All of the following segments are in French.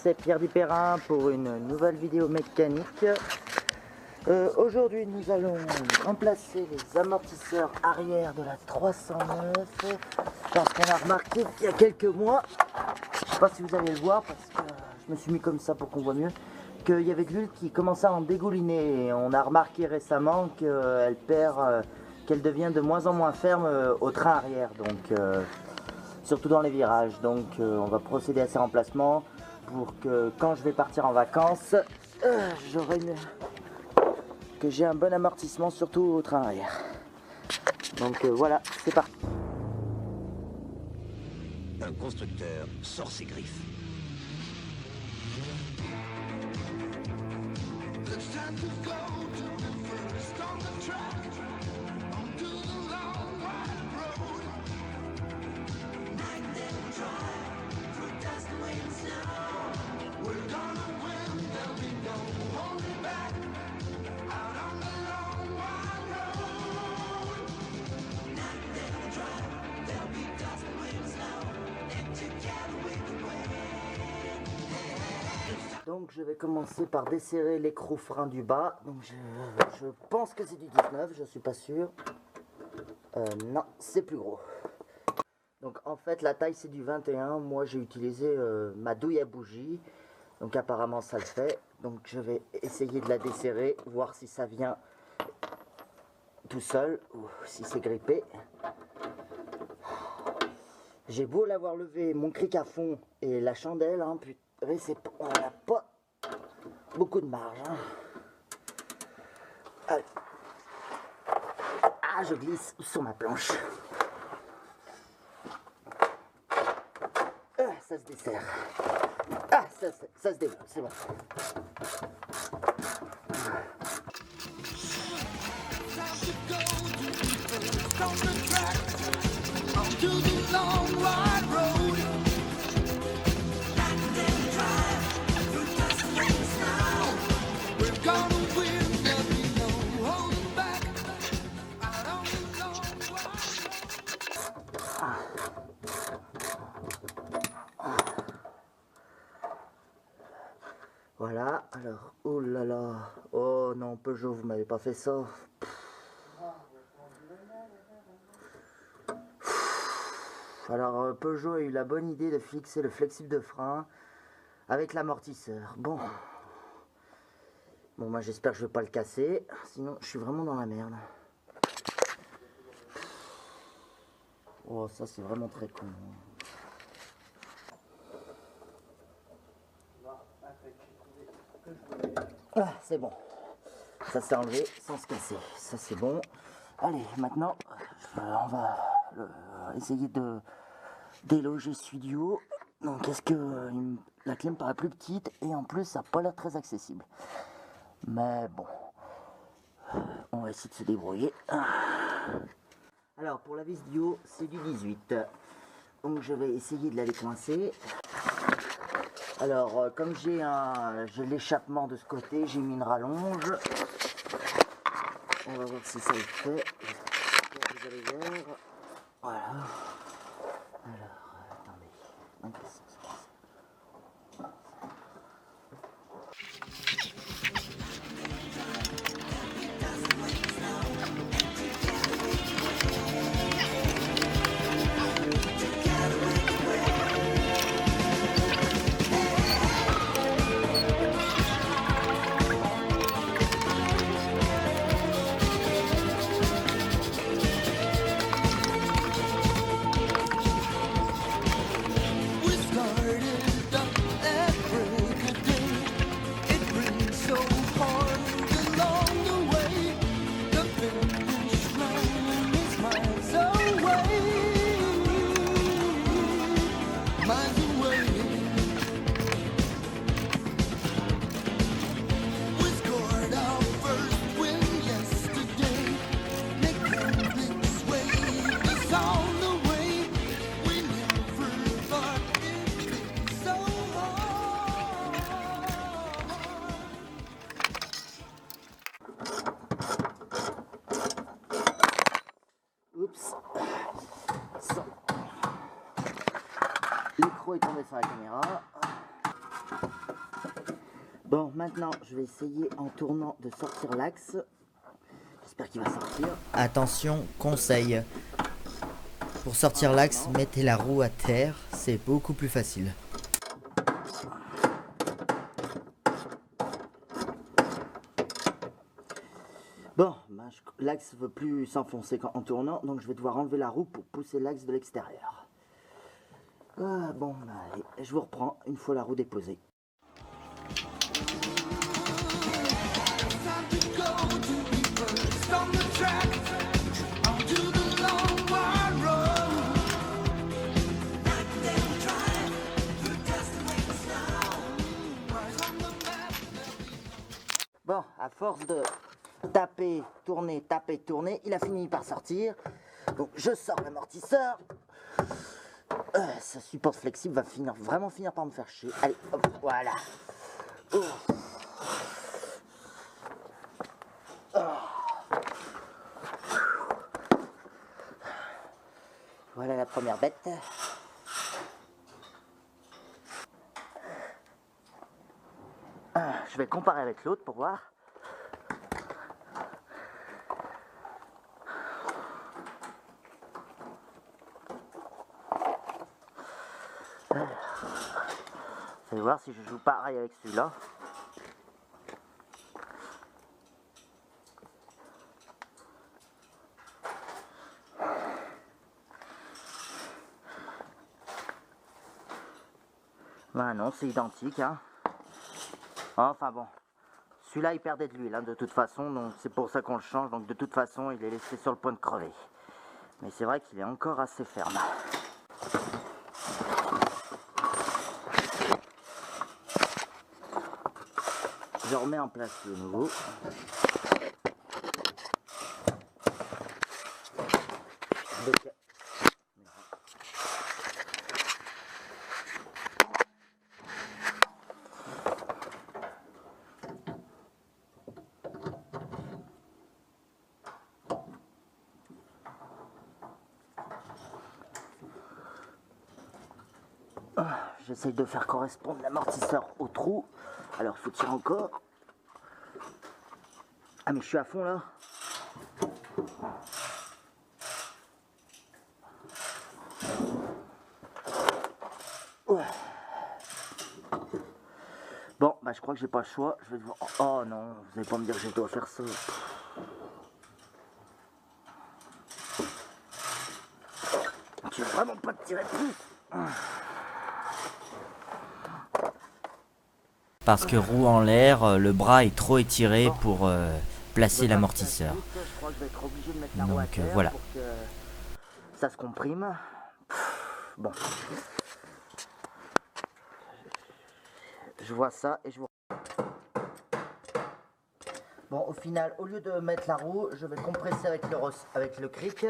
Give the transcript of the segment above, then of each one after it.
c'est Pierre Dipérin pour une nouvelle vidéo mécanique. Aujourd'hui nous allons remplacer les amortisseurs arrière de la 309 parce qu'on a remarqué qu'il y a quelques mois, je ne sais pas si vous allez le voir parce que je me suis mis comme ça pour qu'on voit mieux, qu'il y avait de l'huile qui commençait à en dégouliner et on a remarqué récemment qu'elle perd, qu'elle devient de moins en moins ferme au train arrière, donc surtout dans les virages. Donc on va procéder à ces remplacements pour que quand je vais partir en vacances, que j'ai un bon amortissement, surtout au train arrière. Donc voilà, c'est parti. Un constructeur sort ses griffes. Donc je vais commencer par desserrer l'écrou frein du bas. Donc je pense que c'est du 19, je suis pas sûr. Non, c'est plus gros. Donc en fait la taille c'est du 21. Moi j'ai utilisé ma douille à bougie. Donc apparemment ça le fait. Donc je vais essayer de la desserrer, voir si ça vient tout seul ou si c'est grippé. J'ai beau l'avoir levé mon cric à fond et la chandelle, hein, putain, on n'a pas beaucoup de marge. Hein. Allez. Ah, je glisse sur ma planche. Ça se dessert. Ah, ça se développe, c'est bon. Voilà, alors, oh là là, oh non, Peugeot, vous m'avez pas fait ça. Alors, Peugeot a eu la bonne idée de fixer le flexible de frein avec l'amortisseur. Bon, moi j'espère que je vais pas le casser, sinon je suis vraiment dans la merde. Oh, ça c'est vraiment très con. Ah, c'est bon. Ça s'est enlevé sans se casser. Ça c'est bon. Allez, maintenant, on va essayer de déloger ce studio. Donc, est-ce que la clé me paraît plus petite et en plus, ça n'a pas l'air très accessible. Mais bon, on va essayer de se débrouiller. Alors, pour la vis du haut, c'est du 18. Donc, je vais essayer de la décoincer. Alors, comme j'ai l'échappement de ce côté, j'ai mis une rallonge. On va voir si ça le fait. Vous allez voir. Voilà. Alors, attendez. Un peu ça. L'écrou est tombé sur la caméra. Bon, maintenant, je vais essayer en tournant de sortir l'axe. J'espère qu'il va sortir. Attention, conseil. Pour sortir l'axe, mettez la roue à terre, c'est beaucoup plus facile. Bon, ben, l'axe ne veut plus s'enfoncer en tournant, donc je vais devoir enlever la roue pour pousser l'axe de l'extérieur. Ah, bon, ben, allez, je vous reprends une fois la roue déposée. Bon, à force de taper, tourner, il a fini par sortir. Donc je sors l'amortisseur. Ce support flexible va vraiment finir par me faire chier. Allez, hop, voilà. Oh. Voilà la première bête. Je vais comparer avec l'autre pour voir. Vous allez voir si je joue pareil avec celui-là. Ben non, c'est identique, hein. Enfin bon, celui-là il perdait de l'huile, hein, de toute façon, donc c'est pour ça qu'on le change. Donc de toute façon, il est laissé sur le point de crever. Mais c'est vrai qu'il est encore assez ferme. Je remets en place le nouveau. J'essaye de faire correspondre l'amortisseur au trou. Alors il faut tirer encore. Ah mais je suis à fond là. Ouais. Bon, bah je crois que j'ai pas le choix. Je vais devoir... Oh non, vous allez pas me dire que je dois faire ça. Tu veux vraiment pas te tirer plus? Parce que roue en l'air, le bras est trop étiré pour placer l'amortisseur. Je crois que je vais être obligé de mettre la roue à Donc terre voilà. pour que ça se comprime. Bon. Je vois ça et je vous... Bon, au final, au lieu de mettre la roue, je vais compresser avec le cric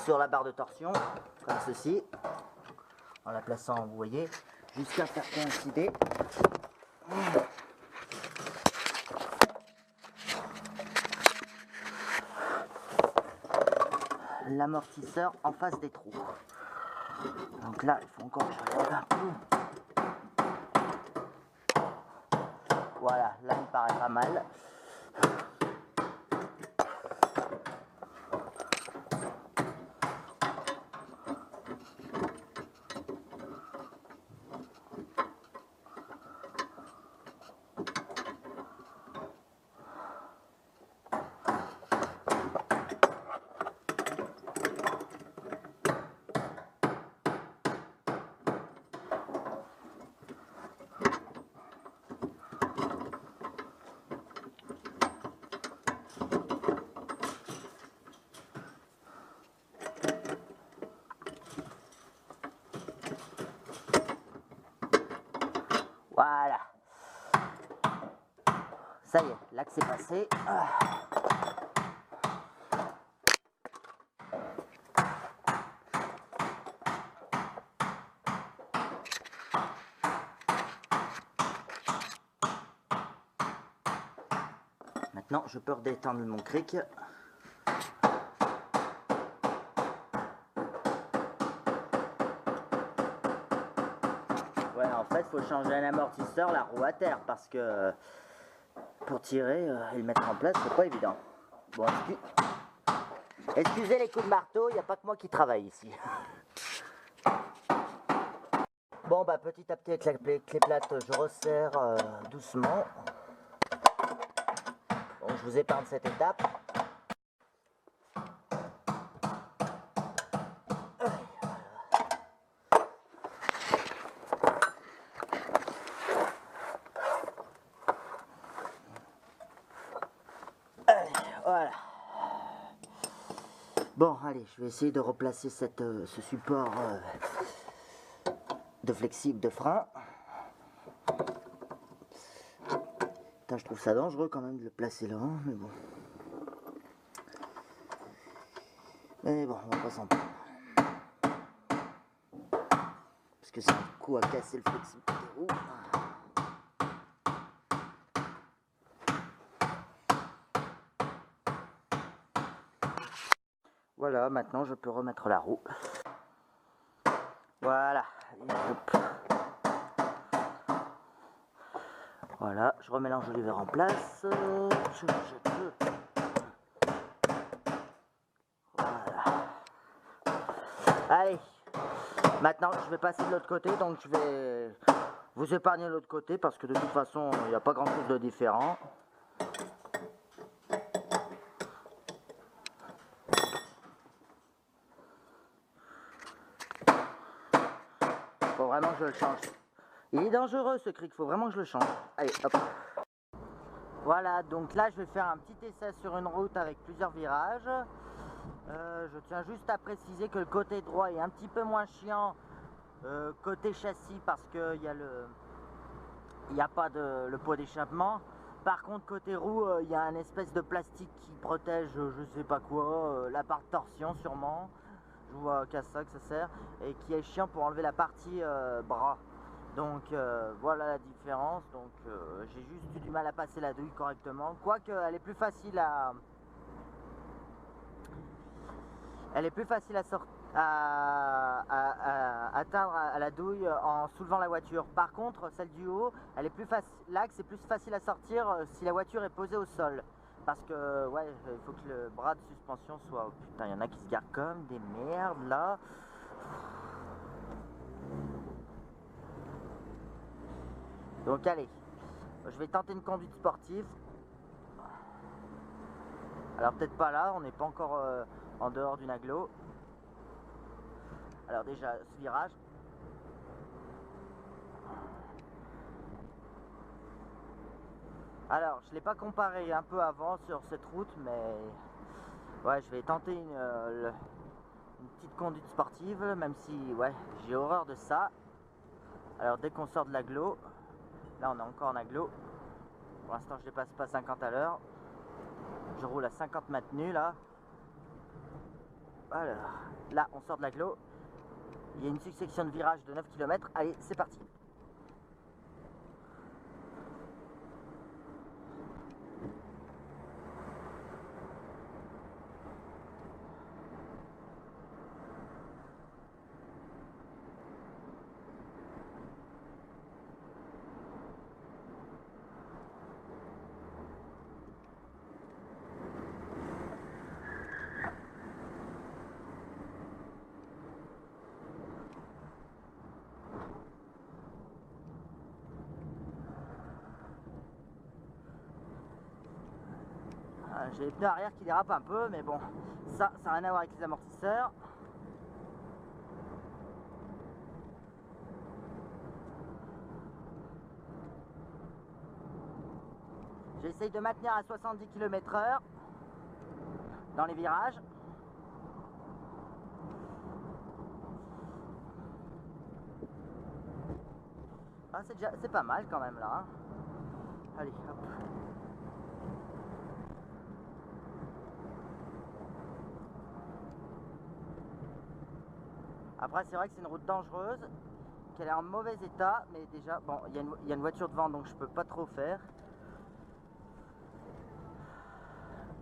sur la barre de torsion, comme ceci, en la plaçant, vous voyez, jusqu'à faire coïncider l'amortisseur en face des trous. Donc là, il faut encore que je regarde un peu. Voilà, là il me paraît pas mal. Voilà. Ça y est, l'axe est passé. Maintenant, je peux redétendre mon cric. Voilà, en fait, il faut changer un amortisseur, la roue à terre, parce que pour tirer et le mettre en place, c'est pas évident. Bon, excusez les coups de marteau, il n'y a pas que moi qui travaille ici. Bon, bah petit à petit avec la clé plate, je resserre doucement. Bon, je vous épargne cette étape. Voilà. Bon, allez, je vais essayer de replacer ce support de flexible de frein. Putain, je trouve ça dangereux quand même de le placer là, hein, mais bon. Mais bon, on va pas s'en prendre. Parce que c'est un coup à casser le flexible des roues. Voilà, maintenant je peux remettre la roue. Voilà. Voilà, je remets l'enjoliveur en place. Voilà. Allez, maintenant je vais passer de l'autre côté, donc je vais vous épargner l'autre côté parce que de toute façon il n'y a pas grand chose de différent. Faut vraiment que je le change. Il est dangereux ce cric, faut vraiment que je le change. Allez, hop. Voilà, donc là je vais faire un petit essai sur une route avec plusieurs virages. Je tiens juste à préciser que le côté droit est un petit peu moins chiant côté châssis parce qu'il n'y a pas le pot d'échappement. Par contre côté roue, il y a un espèce de plastique qui protège je sais pas quoi, la part torsion sûrement. Je vois qu'à ça que ça sert et qui est chiant pour enlever la partie bras. Donc voilà la différence. Donc j'ai juste eu du mal à passer la douille correctement. Quoique elle est plus facile à atteindre à la douille en soulevant la voiture. Par contre celle du haut, elle est plus facile. L'axe est plus facile à sortir si la voiture est posée au sol. Parce que ouais, il faut que le bras de suspension soit... Oh, putain, il y en a qui se garent comme des merdes là. Donc allez, je vais tenter une conduite sportive. Alors peut-être pas là, on n'est pas encore en dehors d'une agglo. Alors déjà, ce virage. Alors, je ne l'ai pas comparé un peu avant sur cette route, mais ouais, je vais tenter une petite conduite sportive, même si ouais, j'ai horreur de ça. Alors dès qu'on sort de l'agglo, là on est encore en agglo. Pour l'instant je dépasse pas 50 à l'heure. Je roule à 50 maintenus là. Alors, là on sort de l'agglo. Il y a une succession de virages de 9 km. Allez, c'est parti. J'ai les pneus arrière qui dérapent un peu, mais bon, ça n'a rien à voir avec les amortisseurs. J'essaye de maintenir à 70 km/h dans les virages. Ah, c'est pas mal quand même là. Hein. Allez, hop. Après, c'est vrai que c'est une route dangereuse, qu'elle est en mauvais état, mais déjà, bon, il y a une voiture devant, donc je peux pas trop faire.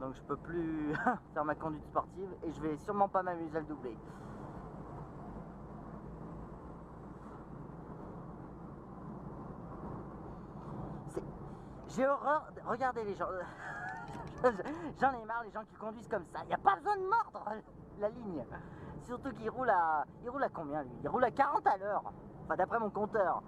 Donc je peux plus faire ma conduite sportive et je vais sûrement pas m'amuser à le doubler. J'ai horreur. Regardez les gens. J'en ai marre les gens qui conduisent comme ça. Il n'y a pas besoin de mordre la ligne. Surtout qu'il roule à. Il roule à combien lui? Il roule à 40 à l'heure. Enfin d'après mon compteur.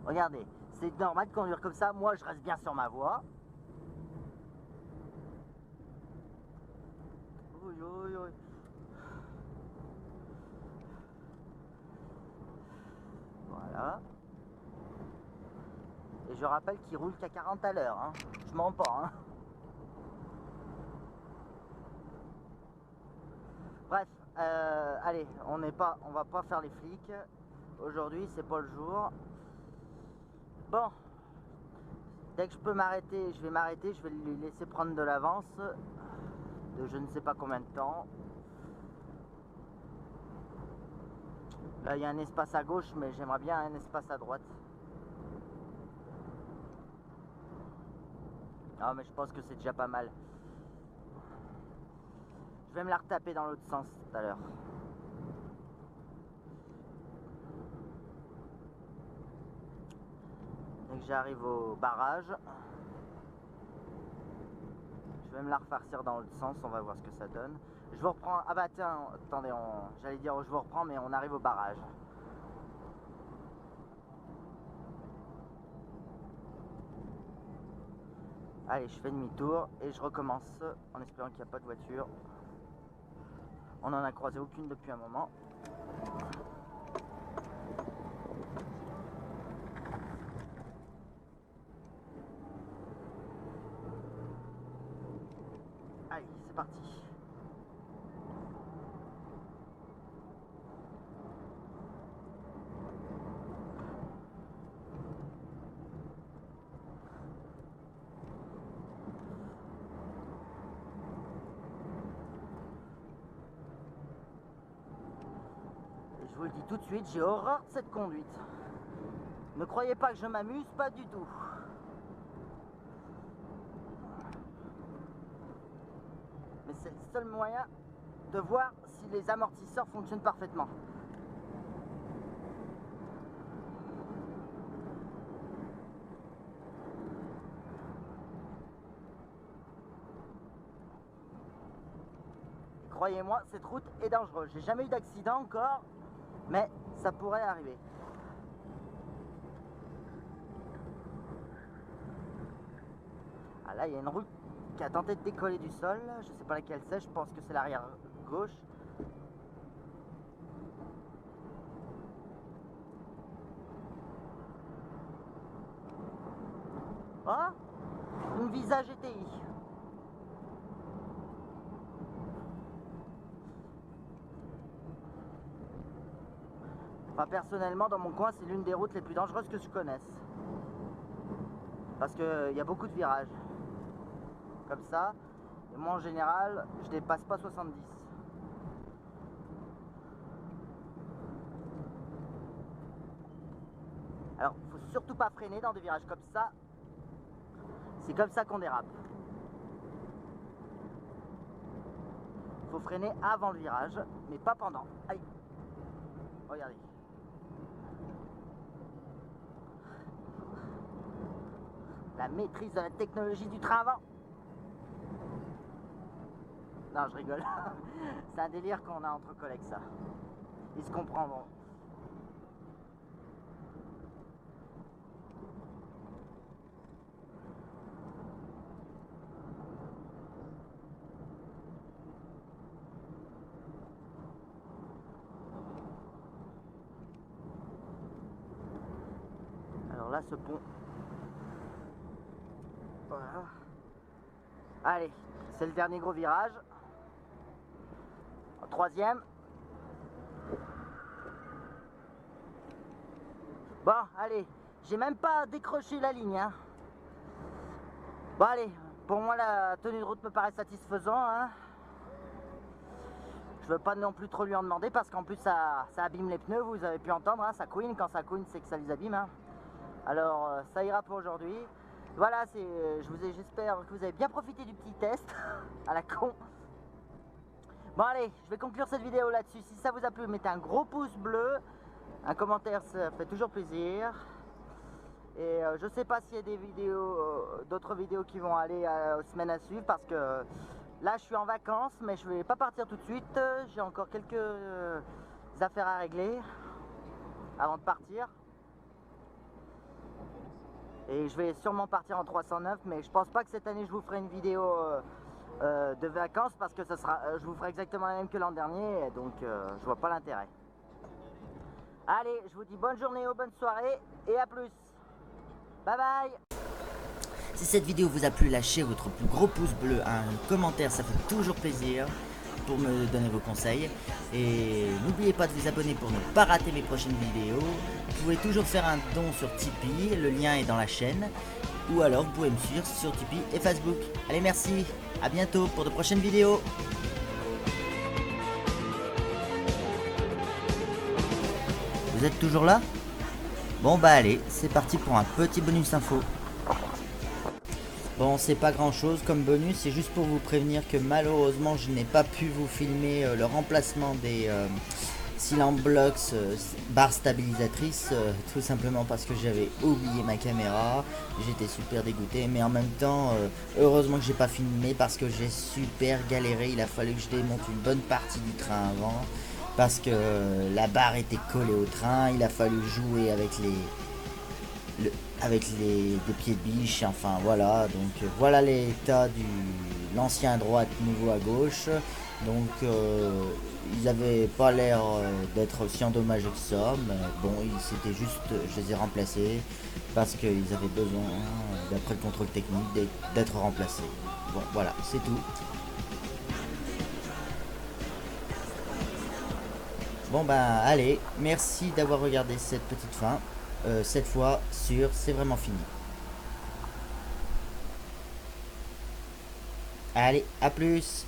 Regardez, c'est normal de conduire comme ça. Moi, je reste bien sur ma voie. Oui, oui, oui. Voilà. Et je rappelle qu'il roule qu'à 40 à l'heure. Hein. Je mens pas. Hein. Bref, allez, on va pas faire les flics. Aujourd'hui, c'est pas le jour. Bon, dès que je peux m'arrêter, je vais m'arrêter. Je vais lui laisser prendre de l'avance de je ne sais pas combien de temps. Là, il y a un espace à gauche, mais j'aimerais bien un espace à droite. Ah, mais je pense que c'est déjà pas mal. Je vais me la retaper dans l'autre sens tout à l'heure. Dès que j'arrive au barrage, je vais me la refarcir dans l'autre sens, on va voir ce que ça donne. Je vous reprends. Ah bah tiens, attendez, j'allais dire je vous reprends, mais on arrive au barrage. Allez, je fais demi-tour et je recommence en espérant qu'il n'y a pas de voiture. On n'en a croisé aucune depuis un moment. Allez, c'est parti. Et je vous le dis tout de suite, j'ai horreur de cette conduite. Ne croyez pas que je m'amuse, pas du tout. Mais c'est le seul moyen de voir si les amortisseurs fonctionnent parfaitement. Croyez-moi, cette route est dangereuse. J'ai jamais eu d'accident encore, mais ça pourrait arriver. Ah là, il y a une route qui a tenté de décoller du sol. Je sais pas laquelle c'est, je pense que c'est l'arrière gauche. Oh, une Visa GTI. Enfin, personnellement, dans mon coin, c'est l'une des routes les plus dangereuses que je connaisse. Parce qu'il y a beaucoup de virages. Comme ça. Et moi, en général, je dépasse pas 70. Alors, faut surtout pas freiner dans des virages comme ça. C'est comme ça qu'on dérape. Faut freiner avant le virage, mais pas pendant. Aïe. Regardez. La maîtrise de la technologie du train avant. Non, je rigole. C'est un délire qu'on a entre collègues, ça. Ils se comprendront. Alors là, ce pont. Voilà. Allez, c'est le dernier gros virage. Troisième. Bon, allez, j'ai même pas décroché la ligne. Hein. Bon, allez, Pour moi, la tenue de route me paraît satisfaisant, hein. Je veux pas non plus trop lui en demander parce qu'en plus ça abîme les pneus, vous avez pu entendre, hein, ça couine. Quand ça couine, c'est que ça les abîme, hein. Alors ça ira pour aujourd'hui. Voilà, j'espère que vous avez bien profité du petit test à la con. Bon allez, je vais conclure cette vidéo là-dessus. Si ça vous a plu, mettez un gros pouce bleu. Un commentaire, ça fait toujours plaisir. Et je sais pas s'il y a des vidéos, d'autres vidéos qui vont aller aux semaines à suivre parce que là je suis en vacances, mais je vais pas partir tout de suite. J'ai encore quelques affaires à régler avant de partir. Et je vais sûrement partir en 309, mais je pense pas que cette année je vous ferai une vidéo de vacances parce que je vous ferai exactement la même que l'an dernier, donc je vois pas l'intérêt. Allez, je vous dis bonne journée ou bonne soirée et à plus. Bye bye. Si cette vidéo vous a plu, lâchez votre plus gros pouce bleu, un commentaire, ça fait toujours plaisir pour me donner vos conseils. Et n'oubliez pas de vous abonner pour ne pas rater mes prochaines vidéos. Vous pouvez toujours faire un don sur Tipeee, le lien est dans la chaîne. Ou alors vous pouvez me suivre sur Tipeee et Facebook. Allez, merci, à bientôt pour de prochaines vidéos. Vous êtes toujours là? Bon bah allez, c'est parti pour un petit bonus info. Bon, c'est pas grand chose comme bonus, c'est juste pour vous prévenir que malheureusement je n'ai pas pu vous filmer le remplacement des Silent Blocks barres stabilisatrices, tout simplement parce que j'avais oublié ma caméra. J'étais super dégoûté, mais en même temps heureusement que j'ai pas filmé parce que j'ai super galéré. Il a fallu que je démonte une bonne partie du train avant parce que la barre était collée au train. Il a fallu jouer avec des pieds de biche, enfin voilà. Donc voilà l'état de l'ancien à droite, nouveau à gauche. Donc ils avaient pas l'air d'être aussi endommagés que ça, mais bon, c'était juste, je les ai remplacés parce qu'ils avaient besoin, d'après le contrôle technique, d'être remplacés. Bon voilà, c'est tout. Bon bah allez, merci d'avoir regardé cette petite fin, cette fois sur C'est vraiment fini. Allez, à plus.